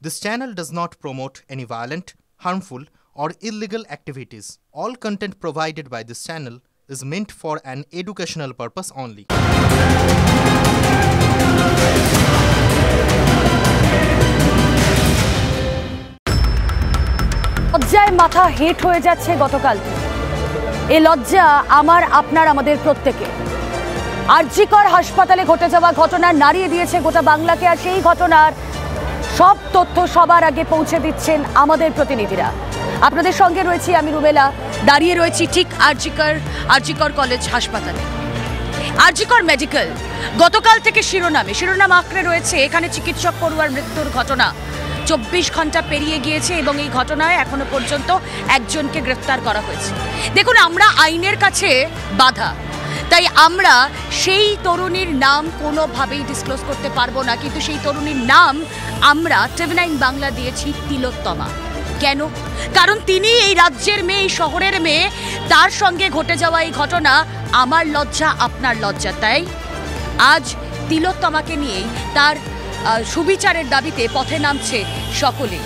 This channel does not promote any violent, harmful, or illegal activities. All content provided by this channel is meant for an educational purpose only. লজ্জায় মাথা হেট হয়ে যাচ্ছে গতকাল। এই লজ্জা আমার, আপনার, আমাদের প্রত্যেকে। আরজিকর হাসপাতালে ঘটে যাওয়া ঘটনা নাড়িয়ে দিয়েছে গোটা বাংলাকে, আর সেই ঘটনার সব তথ্য সবার আগে পৌঁছে দিচ্ছেন আমাদের প্রতিনিধিরা। আপনাদের সঙ্গে রয়েছি আমি রুবেলা, দাঁড়িয়ে রয়েছি ঠিক আরজিকর কলেজ হাসপাতালে। আরজিকর মেডিকেল গতকাল থেকে শিরোনাম আঁকড়ে রয়েছে এখানে চিকিৎসক পড়ুয়ার মৃত্যুর ঘটনা। 24 ঘন্টা পেরিয়ে গিয়েছে এবং এই ঘটনায় এখনো পর্যন্ত একজনকে গ্রেফতার করা হয়েছে। দেখুন, আমরা আইনের কাছে বাধা, তাই আমরা সেই তরুণীর নাম কোনোভাবেই ডিসক্লোজ করতে পারবো না, কিন্তু সেই তরুণীর নাম আমরা TV9 বাংলা দিয়েছি তিলোত্তমা। কেন? কারণ তিনি এই রাজ্যের মেয়ে, এই শহরের মেয়ে, তার সঙ্গে ঘটে যাওয়া এই ঘটনা আমার লজ্জা, আপনার লজ্জা। তাই আজ তিলোত্তমাকে নিয়েই তার সুবিচারের দাবিতে পথে নামছে সকলেই।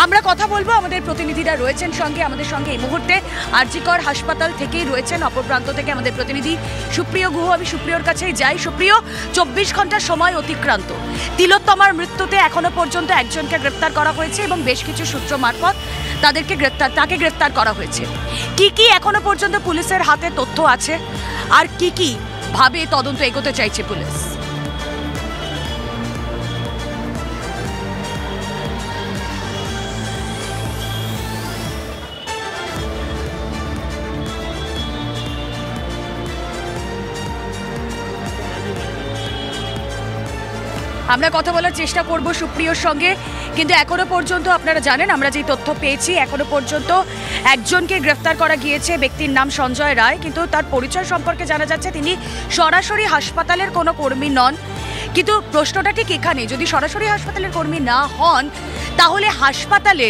আমরা কথা বলবো, আমাদের প্রতিনিধিরা রয়েছেন সঙ্গে, আমাদের সঙ্গে এই মুহূর্তে আরজিকর হাসপাতাল থেকেই রয়েছেন অপর প্রান্ত থেকে আমাদের প্রতিনিধি সুপ্রিয় গুহ। আমি সুপ্রিয়র কাছেই যাই। সুপ্রিয়, 24 ঘন্টার সময় অতিক্রান্ত, তিলোত্তমার মৃত্যুতে এখনো পর্যন্ত একজনকে গ্রেফতার করা হয়েছে এবং বেশ কিছু সূত্র মারফত তাকে গ্রেফতার করা হয়েছে। কি এখনো পর্যন্ত পুলিশের হাতে তথ্য আছে, আর কি ভাবে তদন্ত এগোতে চাইছে পুলিশ? আমরা কথা বলার চেষ্টা করব সুপ্রিয়র সঙ্গে, কিন্তু এখনো পর্যন্ত আপনারা জানেন, আমরা যে তথ্য পেয়েছি, এখনো পর্যন্ত একজনকে গ্রেফতার করা গিয়েছে। ব্যক্তির নাম সঞ্জয় রায়, কিন্তু তার পরিচয় সম্পর্কে জানা যাচ্ছে তিনি সরাসরি হাসপাতালের কোনো কর্মী নন। কিন্তু প্রশ্নটা ঠিক এখানে, যদি সরাসরি হাসপাতালের কর্মী না হন, তাহলে হাসপাতালে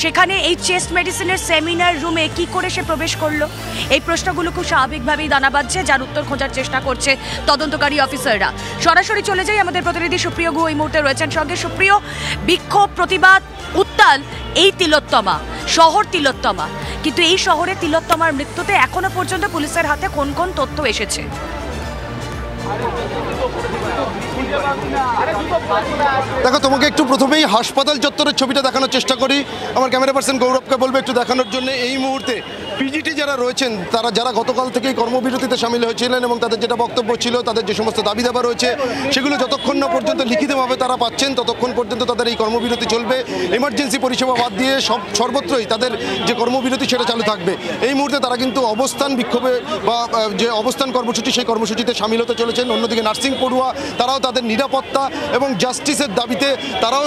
সেখানে এই চেস্ট মেডিসিনের সেমিনার রুমে কি করে সে প্রবেশ করলো? এই প্রশ্নগুলো খুব স্বাভাবিকভাবেই দানা বাঁধছে, যার উত্তর খোঁজার চেষ্টা করছে তদন্তকারী অফিসাররা। সরাসরি চলে যাই, আমাদের প্রতিনিধি সুপ্রিয় গুহ এই মুহূর্তে রয়েছেন সঙ্গে। সুপ্রিয়, বিক্ষোভ, প্রতিবাদ, উত্তাল এই তিলোত্তমা, শহর তিলোত্তমা, কিন্তু এই শহরে তিলোত্তমার মৃত্যুতে এখনো পর্যন্ত পুলিশের হাতে কোন কোন তথ্য এসেছে? দেখো, তোমাকে একটু প্রথমেই হাসপাতাল চত্বরের ছবিটা দেখানোর চেষ্টা করি। আমার ক্যামেরা পার্সন গৌরবকে বলবো একটু দেখানোর জন্য। এই মুহূর্তে পিজিটি যারা রয়েছেন, যারা গতকাল থেকেই কর্মবিরতিতে সামিল হয়েছিলেন এবং তাদের যেটা বক্তব্য ছিল, তাদের যে সমস্ত দাবি দাবা রয়েছে, সেগুলো যতক্ষণ না পর্যন্ত লিখিতভাবে তারা পাচ্ছেন ততক্ষণ পর্যন্ত তাদের এই কর্মবিরতি চলবে। এমার্জেন্সি পরিষেবা বাদ দিয়ে সর্বত্রই তাদের যে কর্মবিরতি সেটা চালু থাকবে। এই মুহূর্তে তারা কিন্তু অবস্থান বিক্ষোভে বা যে অবস্থান কর্মসূচি, সেই কর্মসূচিতে সামিল হতে চলেছেন। অন্যদিকে নার্সিং পড়ুয়া, তারাও তাদের নিরাপত্তা এবং জাস্টিসের দাবিতে তারাও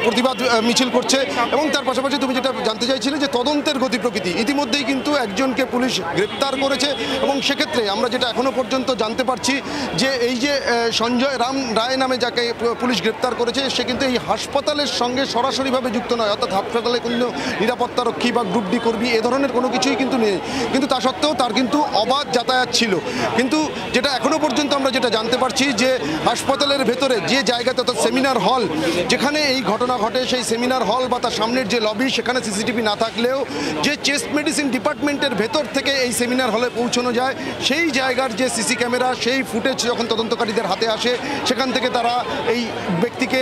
প্রতিবাদ মিছিল করছে। এবং তার পাশাপাশি তুমি যেটা জানতে চাইছিলে যে তদন্তের গতি প্রকৃতি, ইতিমধ্যেই কিন্তু একজনকে পুলিশ গ্রেপ্তার করেছে এবং সেক্ষেত্রে আমরা যেটা এখনো পর্যন্ত জানতে পারছি যে এই যে সঞ্জয় রায় নামে যাকে পুলিশ গ্রেপ্তার করেছে, সে কিন্তু এই হাসপাতালের সঙ্গে সরাসরিভাবে যুক্ত নয়, অর্থাৎ হাসপাতালে কোনো নিরাপত্তারক্ষী বা গ্রুপ ডি কর্মী এ ধরনের কোনো কিছুই কিন্তু নেই। কিন্তু তা সত্ত্বেও তার কিন্তু অবাধ যাতায়াত ছিল। কিন্তু যেটা এখনো পর্যন্ত আমরা যেটা জানতে পারছি যে হাসপাতালের ভেতরে যে জায়গাতে, অর্থাৎ সেমিনার হল যেখানে এই ঘটনা ঘটে, সেই সেমিনার হল বা তার সামনের যে লবি, সেখানে সিসিটিভি না থাকলেও যে চেস্ট মেডিসিন ডিপার্টমেন্টের ভেতর থেকে এই সেমিনার হলে পৌঁছানো যায়, সেই জায়গার যে সিসি ক্যামেরা, সেই ফুটেজ যখন তদন্তকারীদের হাতে আসে, সেখান থেকে তারা এই ব্যক্তিকে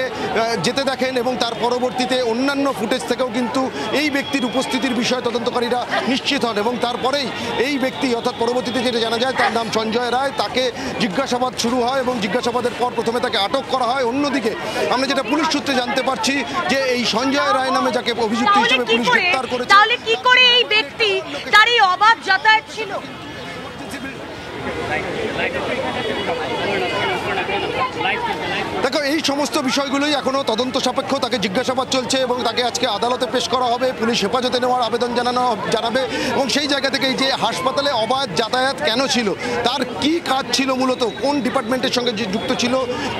যেতে দেখেন এবং তার পরবর্তীতে অন্যান্য ফুটেজ থেকেও কিন্তু এই ব্যক্তির উপস্থিতির বিষয়ে তদন্তকারীরা নিশ্চিত হন। এবং তারপরেই এই ব্যক্তি, অর্থাৎ পরবর্তীতে যেটা জানা যায় তার নাম সঞ্জয় রায়, তাকে জিজ্ঞাসাবাদ শুরু হয় এবং জিজ্ঞাসাবাদের পর প্রথমে তাকে আটক করা হয়। অন্যদিকে আমরা যেটা পুলিশ সূত্রে জানতে পারছি যে এই সঞ্জয় রায় নামে যাকে অভিযুক্ত হিসেবে পুলিশ গ্রেফতার করেছে, তাহলে কি করে এই ব্যক্তি, তার এই অবাধ যাতায়াত ছিল? দেখো, এই সমস্ত বিষয়গুলোই এখনো তদন্ত সাপেক্ষ। তাকে জিজ্ঞাসাবাদ চলছে এবং তাকে আজকে আদালতে পেশ করা হবে। পুলিশ হেফাজতে নেওয়ার আবেদন জানাবে এবং সেই জায়গা থেকে এই যে হাসপাতালে অবাধ যাতায়াত কেন ছিল, তার কি কাজ ছিল, মূলত কোন ডিপার্টমেন্টের সঙ্গে যুক্ত ছিল,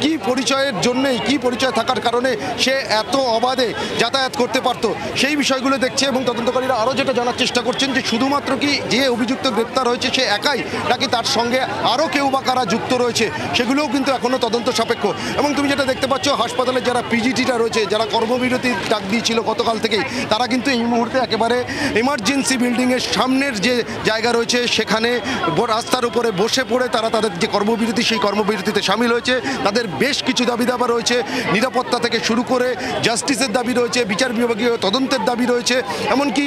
কি পরিচয়ের জন্যেই, কি পরিচয় থাকার কারণে সে এত অবাধে যাতায়াত করতে পারতো, সেই বিষয়গুলো দেখছে। এবং তদন্তকারীরা আরও যেটা জানার চেষ্টা করছেন যে শুধুমাত্র কি যে অভিযুক্ত গ্রেপ্তার হয়েছে সে একাই, নাকি তার সঙ্গে আরও কেউ বা কারা যুক্ত রয়েছে, সেগুলোও কিন্তু এখনও তদন্ত সাপেক্ষ। এবং তুমি যেটা দেখতে পাচ্ছ, হাসপাতালে যারা পিজিটিটা রয়েছে, যারা কর্মবিরতির ডাক দিয়েছিল গতকাল থেকেই, তারা কিন্তু এই মুহূর্তে একেবারে এমার্জেন্সি বিল্ডিংয়ের সামনের যে জায়গা রয়েছে সেখানে রাস্তার উপরে বসে পড়ে তারা তাদের যে কর্মবিরতি সেই কর্মবিরতিতে সামিল হয়েছে। তাদের বেশ কিছু দাবি দাবা রয়েছে, নিরাপত্তা থেকে শুরু করে জাস্টিসের দাবি রয়েছে, বিচার বিভাগীয় তদন্তের দাবি রয়েছে, এমনকি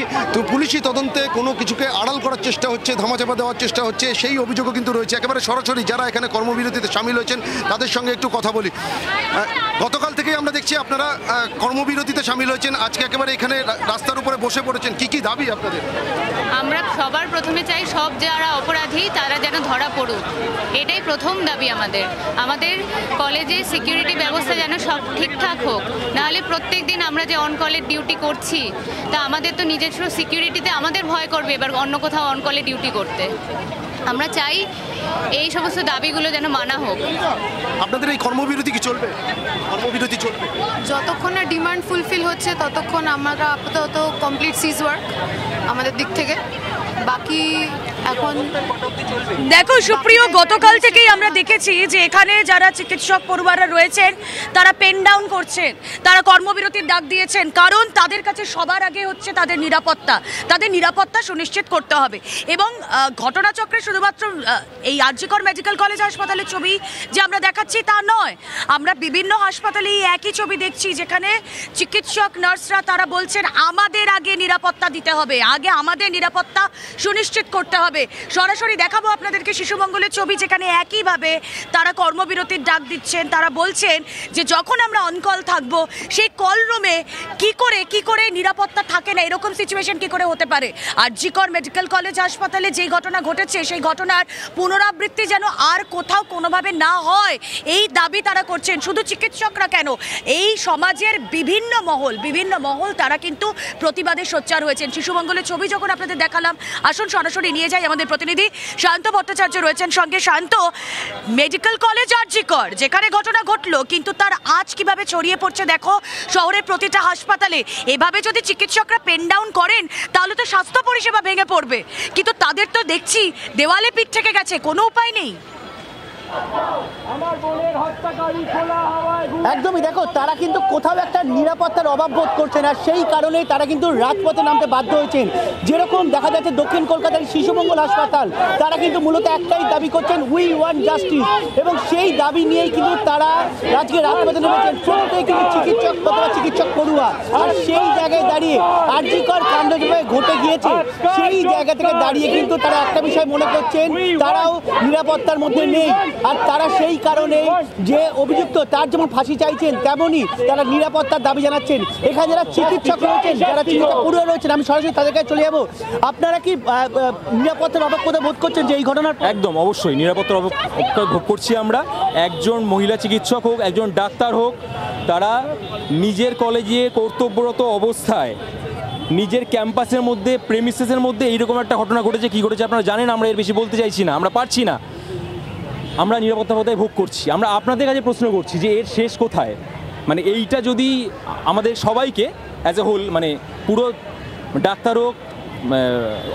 পুলিশি তদন্তে কোনো কিছুকে আড়াল করার চেষ্টা হচ্ছে, ধামাচাপা দেওয়ার চেষ্টা হচ্ছে, সেই অভিযোগও কিন্তু রয়েছে। একেবারে সরাসরি যারা এখানে কর্মবিরতিতে সামিল হয়েছেন তাদের সঙ্গে একটু কথা বলি। গতকাল থেকেই আমরা দেখছি আপনারা কর্মবিরতিতে সামিল হয়েছেন, আজকে একেবারে এখানে রাস্তার উপরে বসে পড়েছেন। কি কি দাবি আপনাদের? আমরা সবার প্রথমে চাই সব যারা অপরাধী তারা যেন ধরা পড়ুক, এটাই প্রথম দাবি আমাদের। আমাদের কলেজে সিকিউরিটি ব্যবস্থা যেন সব ঠিকঠাক হোক, নাহলে প্রত্যেক দিন আমরা যে অন কলের ডিউটি করছি তা আমাদের তো নিজস্ব সিকিউরিটিতে আমাদের ভয় করবে এবার অন্য কোথাও অন কলে ডিউটি করতে। আমরা চাই এই সমস্ত দাবিগুলো যেন মানা হোক। আপনাদের এই কর্মবিরতি কি চলবে? কর্মবিরতি চলবে যতক্ষণ না ডিমান্ড ফুলফিল হচ্ছে ততক্ষণ আমরা আপাতত কমপ্লিট সিজ ওয়ার্ক আমাদের দিক থেকে। বাকি এখন দেখো সুপ্রিয়, গতকাল থেকেই আমরা দেখেছি যে এখানে যারা চিকিৎসক পড়ুয়ারা রয়েছেন তারা পেন ডাউন করছেন, তারা কর্মবিরতির ডাক দিয়েছেন, কারণ তাদের কাছে সবার আগে হচ্ছে তাদের নিরাপত্তা সুনিশ্চিত করতে হবে। এবং ঘটনাচক্রে শুধুমাত্র এই আরজিকর মেডিকেল কলেজ হাসপাতালের ছবি যে আমরা দেখাচ্ছি তা নয়, আমরা বিভিন্ন হাসপাতালে এই একই ছবি দেখছি যেখানে চিকিৎসক নার্সরা তারা বলছেন আমাদের আগে নিরাপত্তা দিতে হবে, আগে আমাদের নিরাপত্তা সুনিশ্চিত করতে হবে। সরাসরি দেখাবো আপনাদেরকে শিশুমঙ্গলের ছবি, যেখানে একইভাবে তারা কর্মবিরতির ডাক দিচ্ছেন। তারা বলছেন যে যখন আমরা অনকল থাকবো সেই কল রুমে কি করে নিরাপত্তা থাকে না, এরকম সিচুয়েশন কি করে হতে পারে। আরজিকর মেডিকেল কলেজ হাসপাতালে যেই ঘটনা ঘটেছে সেই ঘটনার পুনরাবৃত্তি যেন আর কোথাও কোনোভাবে না হয়, এই দাবি তারা করছেন। শুধু চিকিৎসকরা কেন, এই সমাজের বিভিন্ন মহল তারা কিন্তু প্রতিবাদে সোচ্চার হয়েছেন। শিশুমঙ্গলের ছবি যখন আপনাদের দেখালাম, আসুন সরাসরি নিয়ে যাই আমাদের প্রতিনিধি শান্ত ভট্টাচার্য রয়েছেন সঙ্গে। শান্ত, মেডিকেল কলেজ আরজিকর যেখানে ঘটনা ঘটলো, কিন্তু তার আজ কিভাবে ছড়িয়ে পড়ছে দেখো শহরের প্রতিটা হাসপাতালে। এভাবে যদি চিকিৎসকরা পেন ডাউন করেন তাহলে তো স্বাস্থ্য পরিষেবা ভেঙে পড়বে, কিন্তু তাদের তো দেখছি দেওয়ালে পিঠ থেকে গেছে, কোনো উপায় নেই। একদমই, দেখো তারা কিন্তু কোথাও একটা নিরাপত্তার অভাব বোধ করছে না, সেই কারণে তারা কিন্তু রাজপথে নামতে বাধ্য হয়েছেন। যেরকম দেখা যাচ্ছে দক্ষিণ কলকাতার শিশুমঙ্গল হাসপাতাল, তারা কিন্তু মূলত একটাই দাবি করছেন, উই ওয়ান্ট জাস্টিস, এবং সেই দাবি নিয়েই কিন্তু তারা আজকে রাজপথে নেমেছেন। প্রত্যেকেই কিন্তু চিকিৎসক অথবা চিকিৎসক পড়ুয়া, আর সেই জায়গায় দাঁড়িয়ে আরজিকর কাণ্ড যেভাবে ঘটে গিয়েছে সেই জায়গা থেকে দাঁড়িয়ে কিন্তু তারা একটা বিষয় মনে করছেন, তারাও নিরাপত্তার মধ্যে নেই। আর তারা সেই কারণে যে অভিযুক্ত তার যেমন ফাঁসি চাইছেন, তেমনই তারা নিরাপত্তার দাবি জানাচ্ছেন। এখানে যারা চিকিৎসক রয়েছেন, যারা চিকিৎসক পড়ুয়া রয়েছেন, আমি সরাসরি তাদের কাছে চলে যাবো। আপনারা কি নিরাপত্তার অভাব কোথাও বোধ করছেন যে এই ঘটনার? একদম অবশ্যই নিরাপত্তার অভাব ভোগ করছি আমরা। একজন মহিলা চিকিৎসক হোক, একজন ডাক্তার হোক, তারা নিজের কলেজে কর্তব্যরত অবস্থায় নিজের ক্যাম্পাসের মধ্যে, প্রেমিসেসের মধ্যে এইরকম একটা ঘটনা ঘটেছে। কী ঘটেছে আপনারা জানেন, আমরা এর বেশি বলতে চাইছি না, আমরা পারছি না। আমরা নিরাপত্তাবোধে ভোগ করছি। আমরা আপনাদের কাছে প্রশ্ন করছি যে এর শেষ কোথায়? মানে এইটা যদি আমাদের সবাইকে অ্যাজ এ হোল, মানে পুরো ডাক্তার হোক,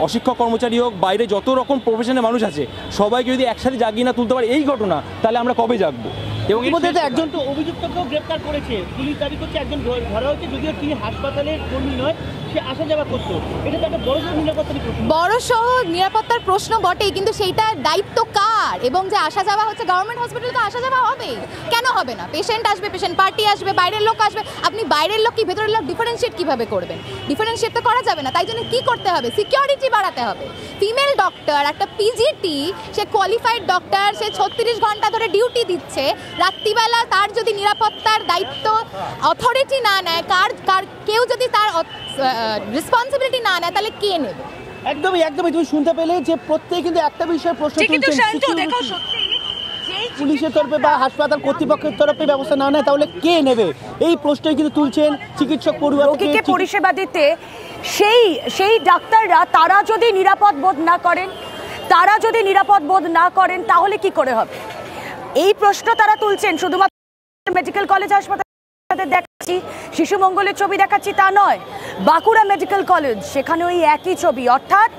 অশিক্ষক কর্মচারী হোক, বাইরে যত রকম প্রফেশনের মানুষ আছে, সবাইকে যদি একসাথে জাগিয়ে না তুলতে পারে এই ঘটনা, তাহলে আমরা কবে জাগবো? এবং এর মধ্যে একজন তো অভিযুক্তকেও গ্রেপ্তার করেছে, পুলিশ দাবি করছে একজন ধরা হয়েছে, যদিও তিনি হাসপাতালের কর্মী নয়, সে আসা যাওয়া করতো। এটা তো একটা বড়সড় নিরাপত্তার প্রশ্ন। বড়সড় নিরাপত্তার প্রশ্ন বটেই, কিন্তু সেইটার দায়িত্ব কার? এবং যে আসা যাওয়া হচ্ছে গভর্নমেন্ট হসপিটালে, তো আসা যাওয়া হবেই, কেন হবে না? পেশেন্ট আসবে, পেশেন্ট পার্টি আসবে, বাইরের লোক আসবে, আপনি বাইরের লোক কি ভেতরের লোক ডিফারেন্সিয়েট কীভাবে করবেন? ডিফারেন্সিয়েট তো করা যাবে না। তাই জন্য কী করতে হবে? সিকিউরিটি বাড়াতে হবে। ফিমেল ডক্টর, একটা পিজিটি, সে কোয়ালিফাইড ডক্টর, সে 36 ঘন্টা ধরে ডিউটি দিচ্ছে, রাত্রিবেলা তার যদি নিরাপত্তার দায়িত্ব অথরিটি না নেয়, কেউ যদি তার রেসপন্সিবিলিটি না নেয়, তাহলে কে নেবে? একদমই তুমি শুনতে পেলে যে প্রত্যেকে কিন্তু একটা বিষয় প্রশ্ন তুলছেন, পুলিশের তরফে বা হাসপাতাল কর্তৃপক্ষের তরফে ব্যবস্থা না নেয় তাহলে কে নেবে, এই প্রশ্নই কিন্তু তুলছেন চিকিৎসক পড়ুয়া। রোগীকে পরিষেবা দিতে সেই ডাক্তাররা তারা যদি নিরাপদ বোধ না করেন তাহলে কি করে হবে? এই প্রশ্ন তারা তুলছেন। শুধুমাত্র মেডিকেল কলেজ হাসপাতাল দেখাচ্ছি, শিশু মঙ্গলের ছবি দেখাচ্ছি তা নয়, বাঁকুড়া মেডিকেল কলেজ, সেখানে ওই একই ছবি। অর্থাৎ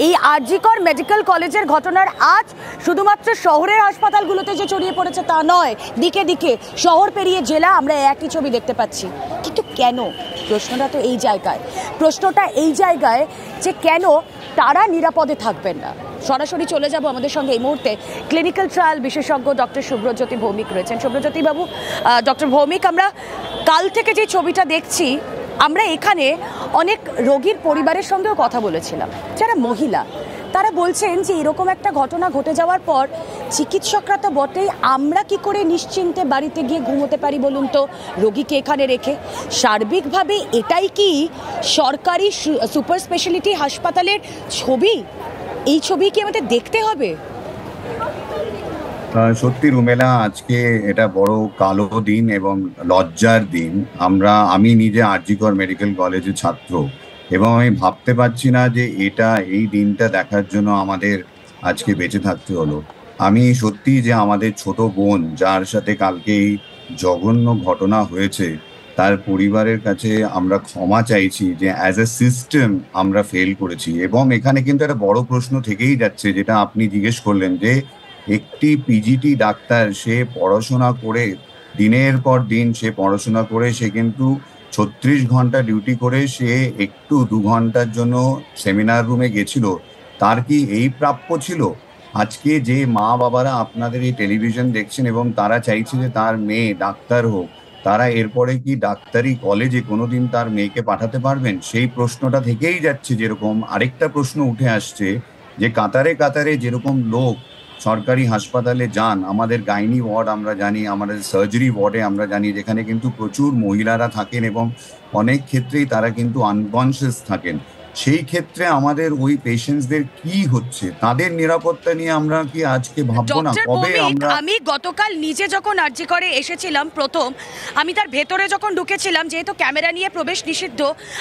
এই আরজিকর মেডিকেল কলেজের ঘটনার আজ শুধুমাত্র শহরের হাসপাতালগুলোতে যে ছড়িয়ে পড়েছে তা নয়, দিকে দিকে শহর পেরিয়ে জেলা আমরা একই ছবি দেখতে পাচ্ছি। কিন্তু কেন? প্রশ্নটা তো এই জায়গায়, প্রশ্নটা এই জায়গায় যে কেন তারা নিরাপদে থাকবেন না। সরাসরি চলে যাব আমাদের সঙ্গে এই মুহূর্তে ক্লিনিক্যাল ট্রায়াল বিশেষজ্ঞ ডক্টর সুব্রজ্যোতি ভৌমিক রয়েছেন। সুব্রজ্যোতি বাবু, ডক্টর ভৌমিক, আমরা কাল থেকে যে ছবিটা দেখছি, আমরা এখানে অনেক রোগীর পরিবারের সঙ্গেও কথা বলেছিলাম, যারা মহিলা, তারা বলছেন যে এরকম একটা ঘটনা ঘটে যাওয়ার পর চিকিৎসকরা তো বটেই, আমরা কি করে নিশ্চিন্তে বাড়িতে গিয়ে ঘুমোতে পারি বলুন তো রোগীকে এখানে রেখে? সার্বিকভাবে এটাই কি সরকারি সুপার স্পেশালিটি হাসপাতালের ছবি? এই ছবি কি আমাদের দেখতে হবে? সত্যি রুমেলা, আজকে এটা বড় কালো দিন এবং লজ্জার দিন। আমি নিজে আরজিকর মেডিকেল কলেজের ছাত্র এবং আমি ভাবতে পারছি না যে এই দিনটা দেখার জন্য আমাদের আজকে বেঁচে থাকতে হলো। আমি সত্যি যে আমাদের ছোট বোন, যার সাথে কালকে এই জঘন্য ঘটনা হয়েছে, তার পরিবারের কাছে আমরা ক্ষমা চাইছি যে অ্যাজ এ সিস্টেম আমরা ফেল করেছি। এবং এখানে কিন্তু একটা বড় প্রশ্ন থেকেই যাচ্ছে, যেটা আপনি জিজ্ঞেস করলেন, যে একটি পিজিটি ডাক্তার, সে পড়াশোনা করে দিনের পর দিন সে পড়াশোনা করে, সে কিন্তু 36 ঘন্টা ডিউটি করে সে একটু 2 ঘন্টার জন্য সেমিনার রুমে গেছিল, তার কি এই প্রাপ্য ছিল? আজকে যে মা বাবারা আপনাদের এই টেলিভিশন দেখছেন এবং তারা চাইছে যে তার মেয়ে ডাক্তার হোক, তারা এরপরে কি ডাক্তারি কলেজে কোনোদিন তার মেয়েকে পাঠাতে পারবেন? সেই প্রশ্নটা থেকেই যাচ্ছে। যেরকম আরেকটা প্রশ্ন উঠে আসছে যে কাতারে কাতারে যেরকম লোক সরকারি হাসপাতালে যান, আমাদের গাইনি ওয়ার্ড আমরা জানি, আমাদের সার্জারি ওয়ার্ডে আমরা জানি, যেখানে কিন্তু প্রচুর মহিলারা থাকেন এবং অনেক ক্ষেত্রেই তারা কিন্তু আনকনসিয়াস থাকেন। সেই ক্ষেত্রে আমাদের ওই পেশেন্টসদের কি হচ্ছে, তাদের নিরাপত্তা নিয়ে আমরা কি আজকে ভাববো না? কবে আমরা, আমি গতকাল নিজে যখন আরজি করে এসেছিলাম প্রথম, আমি তার ভেতরে যখন ঢুকেছিলাম, যেহেতু ক্যামেরা নিয়ে প্রবেশ নিষিদ্ধ,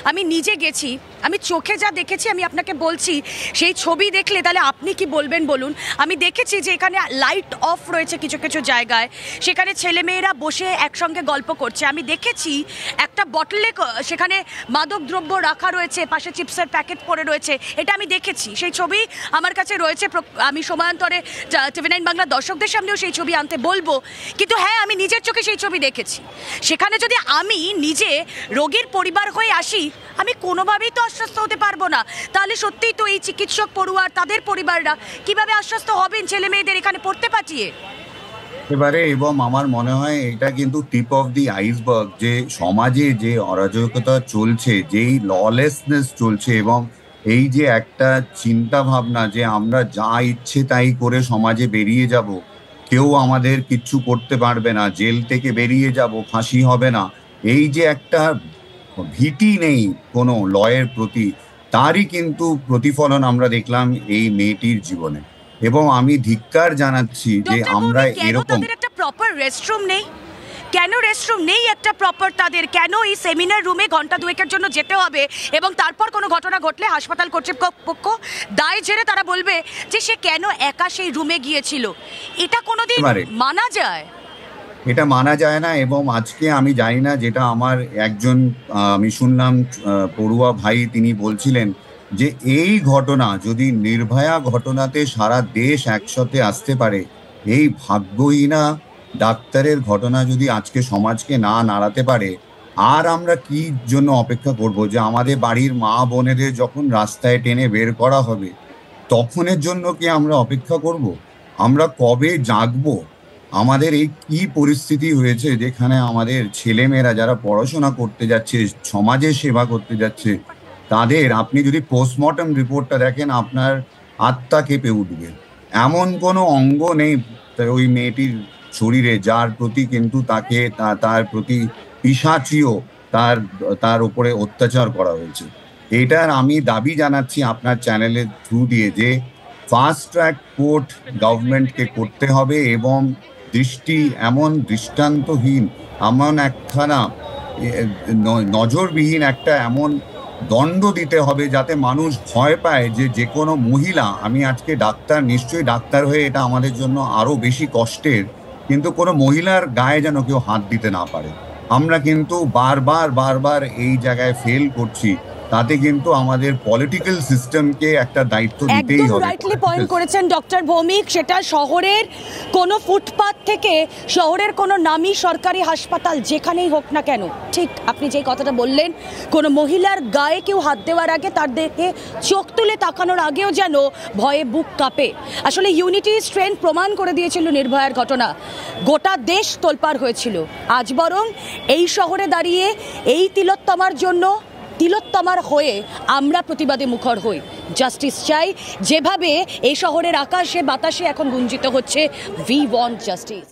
আমি নিজে গেছি, আমি চোখে যা দেখেছি আমি আপনাকে বলছি। সেই ছবি দেখলে তাহলে আপনি কি বলবেন বলুন। আমি দেখেছি যে এখানে লাইট অফ রয়েছে কিছু কিছু জায়গায়, সেখানে ছেলেমেয়েরা বসে একসঙ্গে গল্প করছে। আমি দেখেছি একটা বটলে সেখানে মাদক দ্রব্য রাখা রয়েছে, পাশে চিপসের প্যাকেট পড়ে রয়েছে, এটা আমি দেখেছি। সেই ছবি আমার কাছে রয়েছে, আমি সময়ান্তরে TV9 বাংলা দর্শকদের সামনেও সেই ছবি আনতে বলবো। কিন্তু হ্যাঁ, আমি নিজের চোখে সেই ছবি দেখেছি। সেখানে যদি আমি নিজে রোগীর পরিবার হয়ে আসি, আমি কোনোভাবেই তো আশ্বস্ত হতে পারবো না। তাহলে সত্যিই তো এই চিকিৎসক পড়ুয়ার তাদের পরিবাররা কিভাবে আশ্বস্ত হবেন ছেলে মেয়েদের এখানে পড়তে পাঠিয়ে? এবারে এবং আমার মনে হয় এটা কিন্তু টিপ অফ দি আইসবার্গ, যে সমাজে যে অরাজকতা চলছে, যেই ললেসনেস চলছে, এবং এই যে একটা চিন্তা ভাবনা যে আমরা যা ইচ্ছে তাই করে সমাজে বেরিয়ে যাব, কেউ আমাদের কিচ্ছু করতে পারবে না, জেল থেকে বেরিয়ে যাব, ফাঁসি হবে না, এই যে একটা ভীতি নেই কোনো লয়ের প্রতি, তারই কিন্তু প্রতিফলন আমরা দেখলাম এই মেয়েটির জীবনে। এবং আমি ধিক্কার জানাচ্ছি যে আমরা এরকম একটা প্রপার রেস্টরুম নেই, কেন রেস্টরুম নেই একটা প্রপার তাদের? কেন এই সেমিনার রুমে ঘন্টা দুয়েকের জন্য যেতে হবে এবং তারপর কোনো ঘটনা ঘটলে হাসপাতাল কর্তৃপক্ষ দায় ঝেড়ে তারা বলবে যে সে কেন একা সেই রুমে গিয়েছিল? এটা কোনোদিন মানা যায়? এটা মানা যায় না। এবং আজকে আমি জানি না, যেটা আমার একজন আমি শুনলাম পড়ুয়া ভাই, তিনি বলছিলেন যে এই ঘটনা যদি নির্ভয়া ঘটনাতে সারা দেশ একসাথে আসতে পারে, এই ভাগ্যহীনা ডাক্তারের ঘটনা যদি আজকে সমাজকে না নাড়াতে পারে, আর আমরা কি জন্য অপেক্ষা করব? যে আমাদের বাড়ির মা বোনেদের যখন রাস্তায় টেনে বের করা হবে, তখনের জন্য কি আমরা অপেক্ষা করব? আমরা কবে জাগবো? আমাদের এই কি পরিস্থিতি হয়েছে, যেখানে আমাদের ছেলেমেয়েরা যারা পড়াশোনা করতে যাচ্ছে, সমাজের সেবা করতে যাচ্ছে, তাদের, আপনি যদি পোস্টমর্টম রিপোর্টটা দেখেন, আপনার আত্মা কেঁপে উঠবে। এমন কোনো অঙ্গ নেই ওই মেয়েটির শরীরে যার প্রতি কিন্তু তার প্রতি পিশাচিও তার উপরে অত্যাচার করা হয়েছে। এটার আমি দাবি জানাচ্ছি আপনার চ্যানেলের থ্রু দিয়ে, যে ফাস্ট ট্র্যাক কোর্ট গভর্নমেন্টকে করতে হবে এবং দৃষ্টান্তহীন, এমন একখানা নজরবিহীন একটা এমন দণ্ড দিতে হবে যাতে মানুষ ভয় পায় যে কোনো মহিলা, আমি আজকে ডাক্তার, নিশ্চয়ই ডাক্তার হয়ে এটা আমাদের জন্য আরো বেশি কষ্টের, কিন্তু কোনো মহিলার গায়ে যেন কেউ হাত দিতে না পারে। আমরা কিন্তু বারবার এই জায়গায় ফেল করছি। তাতে কিন্তু আমাদের পলিটিক্যাল সিস্টেমকে একটা দায়িত্ব দিতেই একদম হবে। রাইটলি পয়েন্ট করেছেন ডক্টর ভৌমিক। সেটা শহরের কোনো ফুটপাথ থেকে শহরের কোনো নামী সরকারি হাসপাতাল যেখানেই হোক না কেন, ঠিক আপনি যে কথাটা বললেন, কোনো মহিলার গায়ে কেউ হাত দেওয়ার আগে তার দিকে চোখ তুলে তাকানোর আগেও যেন ভয়ে বুক কাঁপে। আসলে ইউনিটি স্ট্রেংথ প্রমাণ করে দিয়েছিল নির্ভয়ার ঘটনা, গোটা দেশ তোলপাড় হয়েছিল। আজ বরং এই শহরে দাঁড়িয়ে এই তিলোত্তমার জন্য, তিলোত্তমার হয়ে আমরা প্রতিবাদে মুখর হই, জাস্টিস চাই। যেভাবে এই শহরের আকাশে বাতাসে এখন গুঞ্জিত হচ্ছে, উই ওয়ান্ট জাস্টিস।